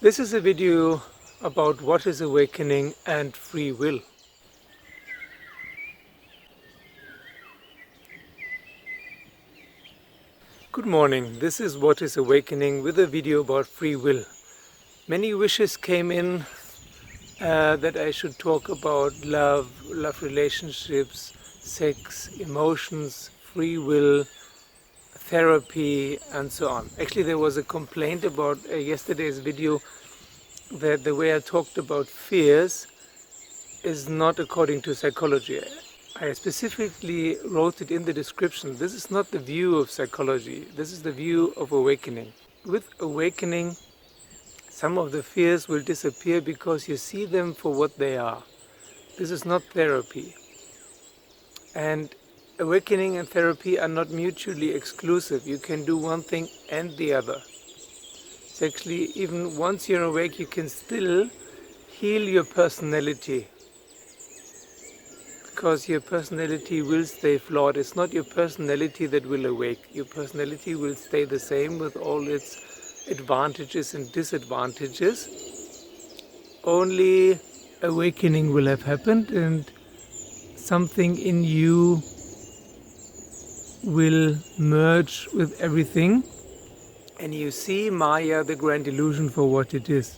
This is a video about what is awakening and free will. Good morning, this is What is Awakening with a video about free will. Many wishes came in that I should talk about love relationships, sex, emotions, free will, therapy and so on. Actually, there was a complaint about yesterday's video that the way I talked about fears is not according to psychology. I specifically wrote it in the description. This is not the view of psychology. This is the view of awakening. With awakening, some of the fears will disappear because you see them for what they are. This is not therapy. And awakening and therapy are not mutually exclusive. You can do one thing and the other. It's actually, even once you're awake, you can still heal your personality. Because your personality will stay flawed. It's not your personality that will awake. Your personality will stay the same with all its advantages and disadvantages. Only awakening will have happened and something in you will merge with everything and you see Maya, the grand illusion, for what it is.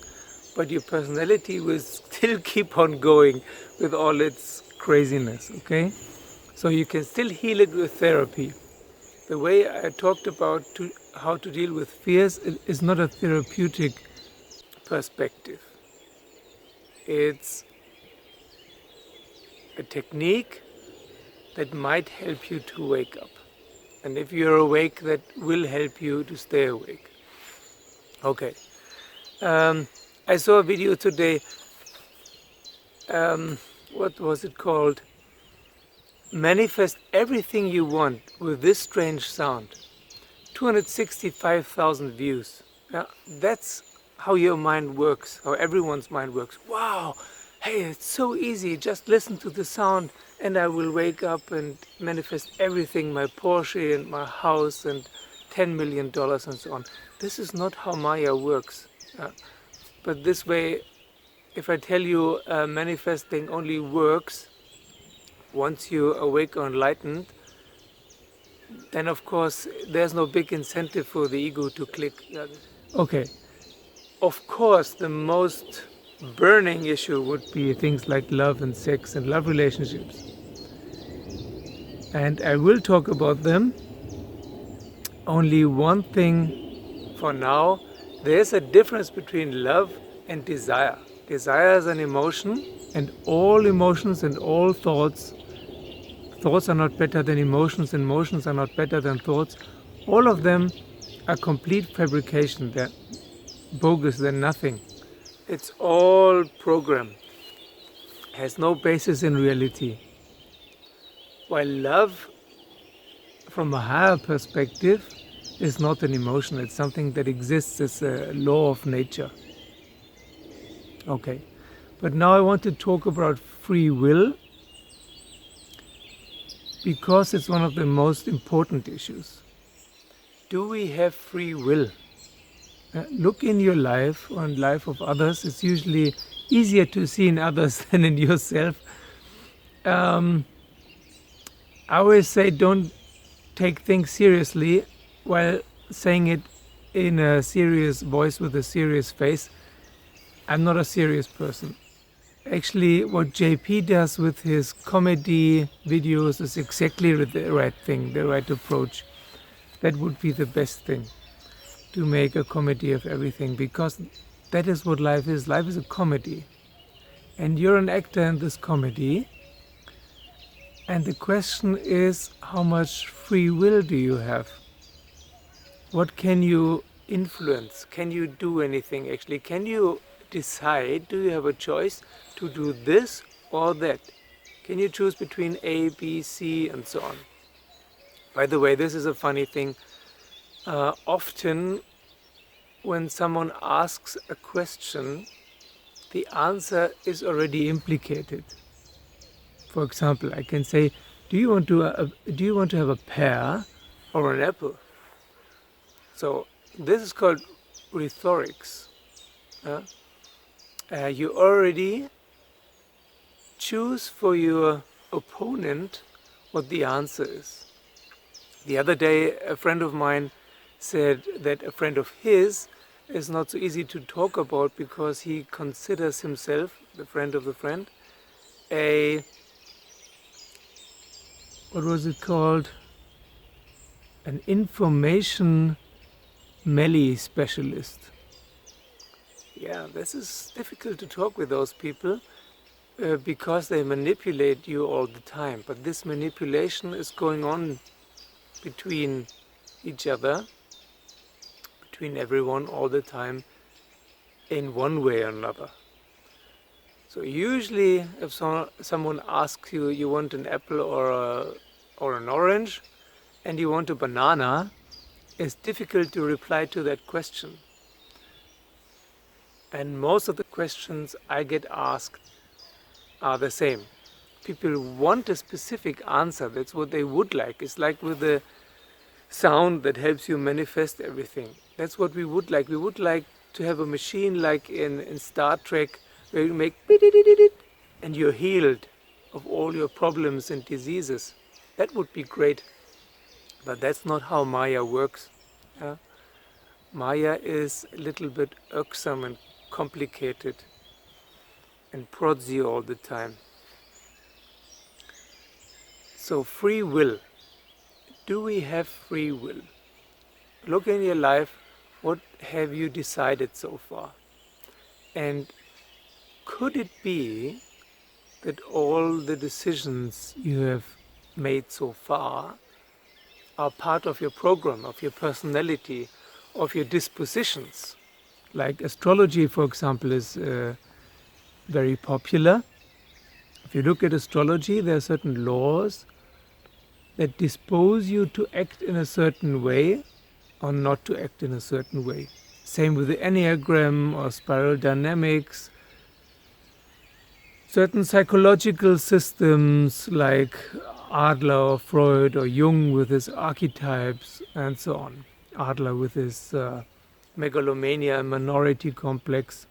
But your personality will still keep on going with all its craziness, okay? So you can still heal it with therapy. The way I talked about how to deal with fears is not a therapeutic perspective. It's a technique that might help you to wake up. And if you're awake, that will help you to stay awake. Okay. I saw a video today. What was it called? Manifest everything you want with this strange sound. 265,000 views. Yeah, that's how your mind works, how everyone's mind works. Wow, hey, it's so easy. Just listen to the sound and I will wake up and manifest everything, my Porsche and my house and $10 million and so on. This is not how Maya works. But this way, if I tell you manifesting only works once you awake or enlightened, then of course there's no big incentive for the ego to click. Okay, of course the most burning issue would be things like love and sex and love relationships. And I will talk about them. Only one thing for now, there's a difference between love and desire. Desire is an emotion, and all emotions and all thoughts are not better than emotions, and emotions are not better than thoughts. All of them are complete fabrication. They're bogus, they're nothing. It's all program. Has no basis in reality. While love, from a higher perspective, is not an emotion. It's something that exists as a law of nature. Okay, but now I want to talk about free will because it's one of the most important issues. Do we have free will? Look in your life or in the life of others. It's usually easier to see in others than in yourself. I always say don't take things seriously while saying it in a serious voice with a serious face. I'm not a serious person. Actually, what JP does with his comedy videos is exactly the right thing, the right approach. That would be the best thing, to make a comedy of everything, because that is what life is. Life is a comedy. And you're an actor in this comedy. And the question is, how much free will do you have? What can you influence? Can you do anything actually? Can you decide? Do you have a choice to do this or that? Can you choose between A, B, C and so on? By the way, this is a funny thing. Often when someone asks a question, the answer is already implicated. For example, I can say, do you want to have a pear or an apple? So this is called rhetorics. You already choose for your opponent what the answer is. The other day, a friend of mine said that a friend of his is not so easy to talk about because he considers himself, the friend of the friend, a, what was it called? An information melee specialist. Yeah, this is difficult to talk with those people because they manipulate you all the time. But this manipulation is going on between each other, between everyone all the time, in one way or another. So usually if someone asks you, you want an apple or an orange, and you want a banana, it's difficult to reply to that question. And most of the questions I get asked are the same. People want a specific answer, that's what they would like. It's like with the sound that helps you manifest everything. That's what we would like. We would like to have a machine like in Star Trek where you make and you're healed of all your problems and diseases. That would be great. But that's not how Maya works. Yeah? Maya is a little bit irksome and complicated and prods you all the time. So free will. Do we have free will? Look in your life, what have you decided so far? And could it be that all the decisions you have made so far are part of your program, of your personality, of your dispositions? Like astrology, for example, is very popular. If you look at astrology, there are certain laws that dispose you to act in a certain way or not to act in a certain way. Same with the Enneagram or spiral dynamics. Certain psychological systems like Adler or Freud or Jung with his archetypes and so on. Adler with his megalomania and minority complex.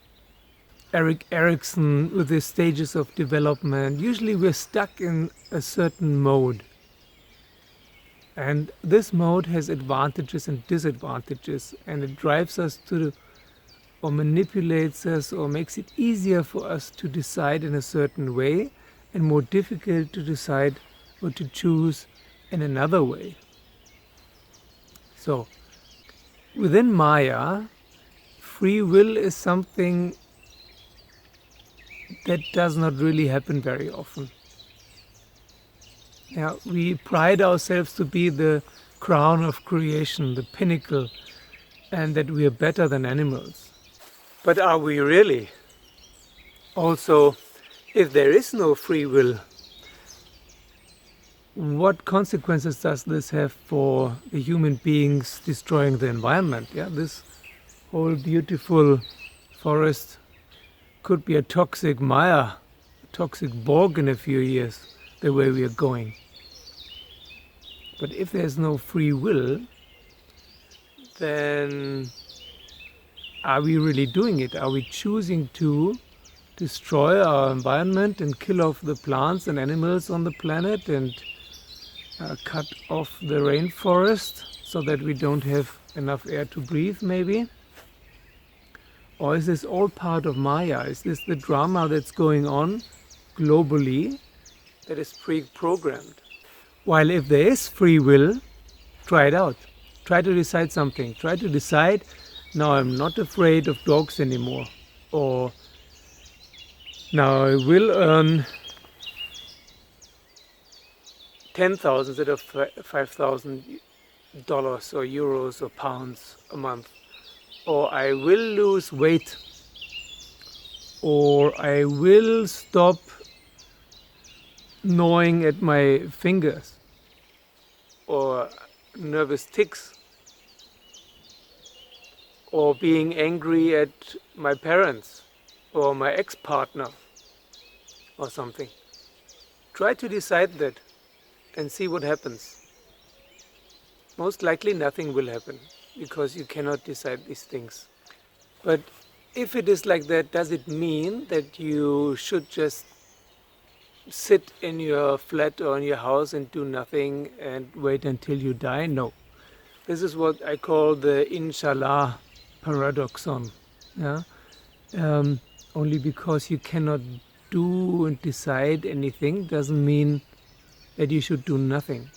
Erik Erikson with his stages of development. Usually we're stuck in a certain mode. And this mode has advantages and disadvantages, and it drives us or manipulates us or makes it easier for us to decide in a certain way and more difficult to decide or to choose in another way. So, within Maya, free will is something that does not really happen very often. Yeah, we pride ourselves to be the crown of creation, the pinnacle, and that we are better than animals. But are we really? Also, if there is no free will, what consequences does this have for the human beings destroying the environment? Yeah, this whole beautiful forest could be a toxic Maya, a toxic Borg in a few years, the way we are going. But if there's no free will, then are we really doing it? Are we choosing to destroy our environment and kill off the plants and animals on the planet and cut off the rainforest so that we don't have enough air to breathe, maybe? Or is this all part of Maya? Is this the drama that's going on globally that is pre-programmed? While if there is free will, try it out. Try to decide something. Try to decide, now I'm not afraid of dogs anymore. Or now I will earn 10,000 instead of $5,000 or euros or pounds a month. Or I will lose weight. Or I will stop gnawing at my fingers. Or nervous tics. Or being angry at my parents or my ex-partner or something. Try to decide that and see what happens. Most likely nothing will happen because you cannot decide these things. But if it is like that, does it mean that you should just sit in your flat or in your house and do nothing and wait until you die? No. This is what I call the inshallah paradoxon. Yeah? Only because you cannot do and decide anything doesn't mean that you should do nothing.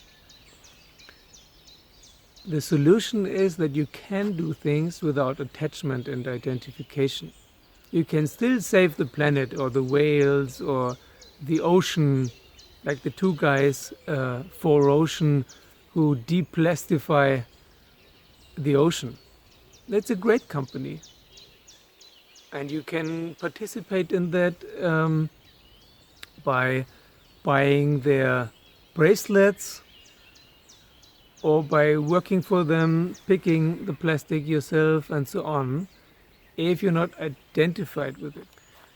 The solution is that you can do things without attachment and identification. You can still save the planet or the whales or the ocean, like the two guys for ocean who deplastify the ocean. That's a great company. And you can participate in that by buying their bracelets or by working for them, picking the plastic yourself and so on, if you're not identified with it.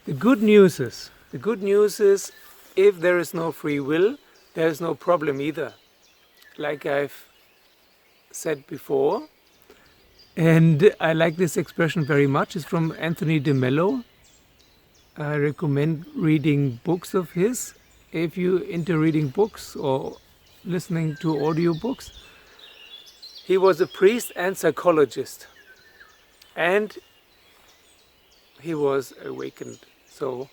The good news is, if there is no free will, there is no problem either. Like I've said before, and I like this expression very much. It's from Anthony de Mello. I recommend reading books of his. If you're into reading books or listening to audiobooks, he was a priest and psychologist, and he was awakened, so,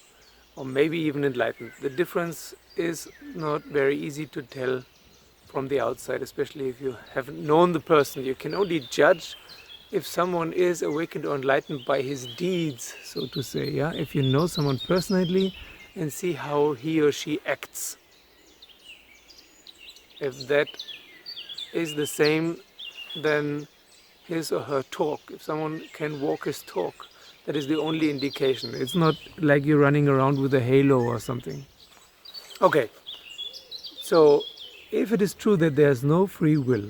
or maybe even enlightened. The difference is not very easy to tell from the outside, especially if you haven't known the person. You can only judge if someone is awakened or enlightened by his deeds, so to say. Yeah, if you know someone personally and see how he or she acts. If that is the same than his or her talk. If someone can walk his talk, that is the only indication. It's not like you're running around with a halo or something. Okay, so if it is true that there's no free will,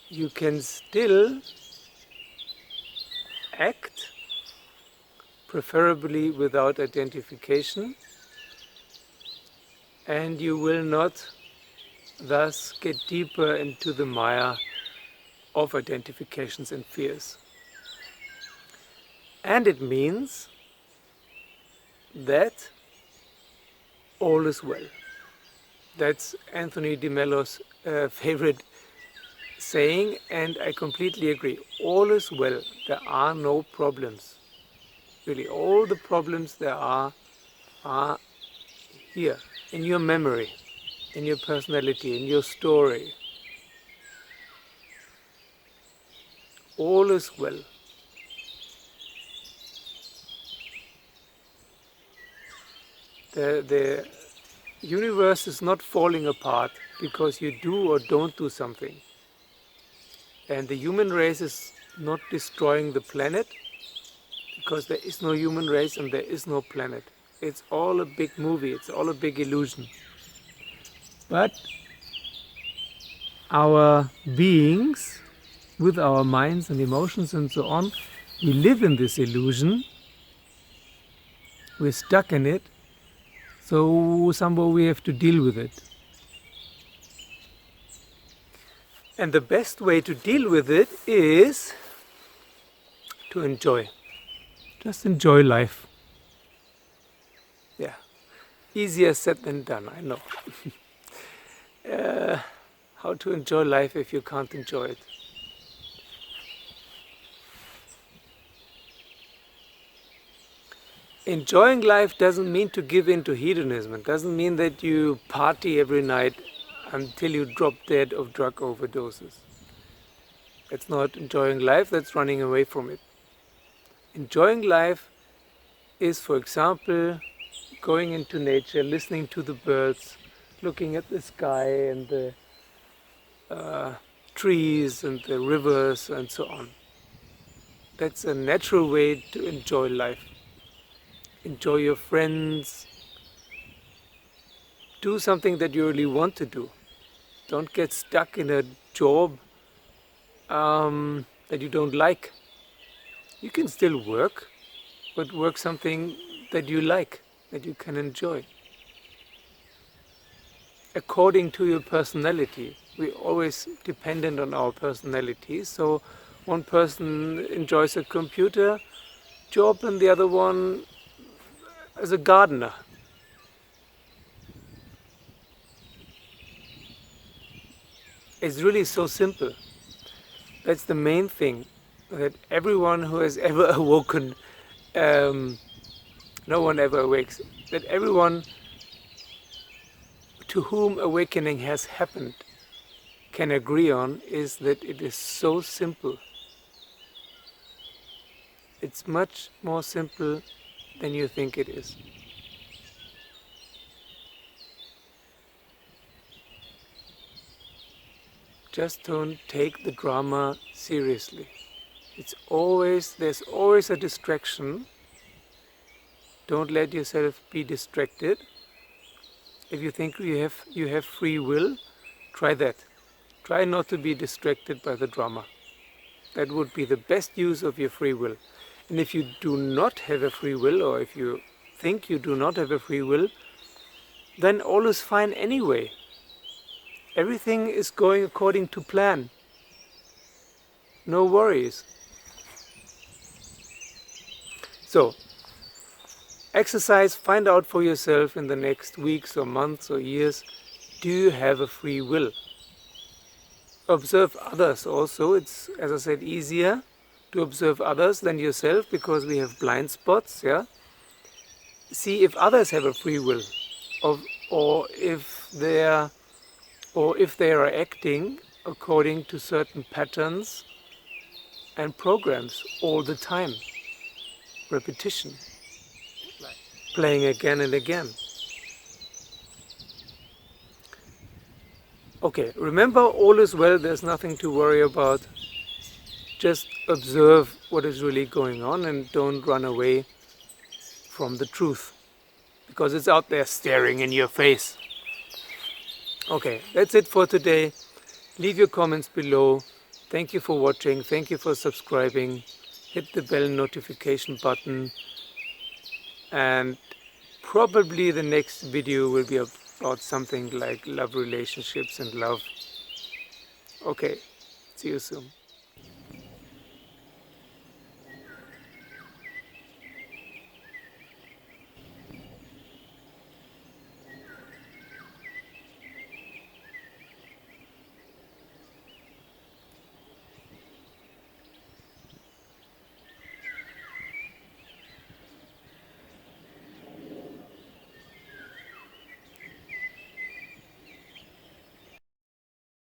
you can still act, preferably without identification, and you will not thus get deeper into the mire of identifications and fears. And it means that all is well. That's Anthony de Mello's favorite saying, and I completely agree. All is well. There are no problems. Really, all the problems there are here, in your memory, in your personality, in your story. All is well. The universe is not falling apart because you do or don't do something. And the human race is not destroying the planet because there is no human race and there is no planet. It's all a big movie, it's all a big illusion. But our beings, with our minds and emotions and so on, we live in this illusion, we're stuck in it, so somehow we have to deal with it. And the best way to deal with it is to enjoy. Just enjoy life. Yeah, easier said than done, I know. How to enjoy life if you can't enjoy it? Enjoying life doesn't mean to give in to hedonism. It doesn't mean that you party every night until you drop dead of drug overdoses. That's not enjoying life, that's running away from it. Enjoying life is, for example, going into nature, listening to the birds, looking at the sky and the trees and the rivers and so on. That's a natural way to enjoy life. Enjoy your friends. Do something that you really want to do. Don't get stuck in a job that you don't like. You can still work, but work something that you like, that you can enjoy. According to your personality. We're always dependent on our personality, so One person enjoys a computer job and the other one as a gardener. It's really so simple. That's the main thing, that everyone who has ever awoken, no one ever awakes, that everyone to whom awakening has happened can agree on is that it is so simple. It's much more simple than you think it is. Just don't take the drama seriously. There's always a distraction. Don't let yourself be distracted. If you think you have free will, try that. Try not to be distracted by the drama. That would be the best use of your free will. And if you do not have a free will, or if you think you do not have a free will, then all is fine anyway. Everything is going according to plan. No worries. So, exercise, find out for yourself in the next weeks or months or years, do you have a free will? Observe others also. It's, as I said, easier to observe others than yourself because we have blind spots, yeah? See if others have a free will, or if they are acting according to certain patterns and programs all the time. Repetition. Playing again and again. Okay, remember, all is well, there's nothing to worry about. Just observe what is really going on and don't run away from the truth, because it's out there staring in your face. Okay, that's it for today. Leave your comments below. Thank you for watching. Thank you for subscribing. Hit the bell notification button. And probably the next video will be about something like love relationships and love. Okay, see you soon.